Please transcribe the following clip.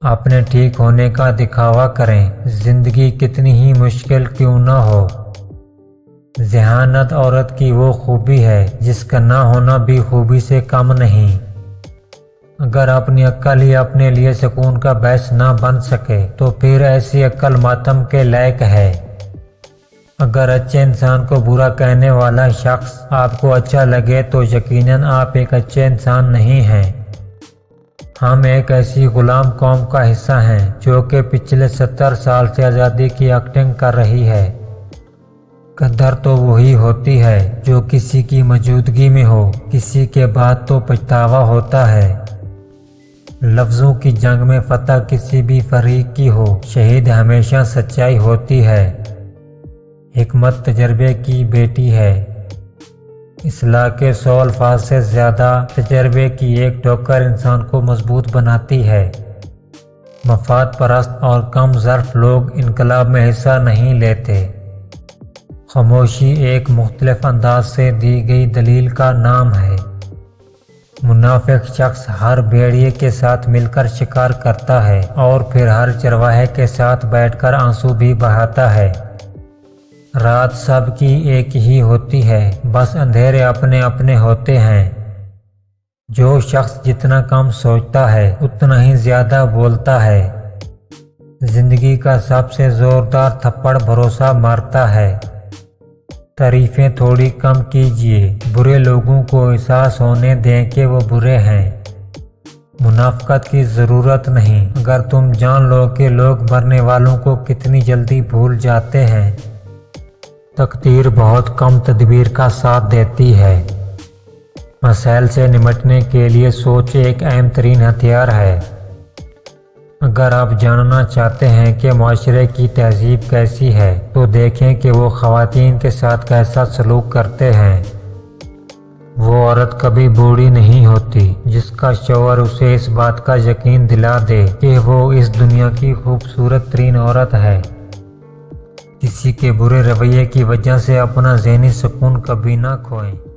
اپنے ٹھیک ہونے کا دکھاوا کریں، زندگی کتنی ہی مشکل کیوں نہ ہو۔ ذہانت عورت کی وہ خوبی ہے جس کا نہ ہونا بھی خوبی سے کم نہیں۔ اگر اپنی عقل ہی اپنے لیے سکون کا باعث نہ بن سکے تو پھر ایسی عقل ماتم کے لائق ہے۔ اگر اچھے انسان کو برا کہنے والا شخص آپ کو اچھا لگے تو یقیناً آپ ایک اچھے انسان نہیں ہیں۔ ہم ایک ایسی غلام قوم کا حصہ ہیں جو کہ پچھلے 70 سال سے آزادی کی ایکٹنگ کر رہی ہے۔ قدر تو وہی ہوتی ہے جو کسی کی موجودگی میں ہو، کسی کے بعد تو پچھتاوا ہوتا ہے۔ لفظوں کی جنگ میں فتح کسی بھی فریق کی ہو، شہید ہمیشہ سچائی ہوتی ہے۔ حکمت تجربے کی بیٹی ہے۔ اصلاح کے 100 الفاظ سے زیادہ تجربے کی ایک ٹوکر انسان کو مضبوط بناتی ہے۔ مفاد پرست اور کم ظرف لوگ انقلاب میں حصہ نہیں لیتے۔ خاموشی ایک مختلف انداز سے دی گئی دلیل کا نام ہے۔ منافق شخص ہر بھیڑیے کے ساتھ مل کر شکار کرتا ہے اور پھر ہر چرواہے کے ساتھ بیٹھ کر آنسو بھی بہاتا ہے۔ رات سب کی ایک ہی ہوتی ہے، بس اندھیرے اپنے اپنے ہوتے ہیں۔ جو شخص جتنا کم سوچتا ہے اتنا ہی زیادہ بولتا ہے۔ زندگی کا سب سے زوردار تھپڑ بھروسہ مارتا ہے۔ تعریفیں تھوڑی کم کیجیے، برے لوگوں کو احساس ہونے دیں کہ وہ برے ہیں۔ منافقت کی ضرورت نہیں اگر تم جان لو کہ لوگ مرنے والوں کو کتنی جلدی بھول جاتے ہیں۔ تقدیر بہت کم تدبیر کا ساتھ دیتی ہے۔ مسائل سے نمٹنے کے لیے سوچ ایک اہم ترین ہتھیار ہے۔ اگر آپ جاننا چاہتے ہیں کہ معاشرے کی تہذیب کیسی ہے تو دیکھیں کہ وہ خواتین کے ساتھ کیسا سلوک کرتے ہیں۔ وہ عورت کبھی بوڑھی نہیں ہوتی جس کا شوہر اسے اس بات کا یقین دلا دے کہ وہ اس دنیا کی خوبصورت ترین عورت ہے۔ کسی کے برے رویے کی وجہ سے اپنا ذہنی سکون کبھی نہ کھوئیں۔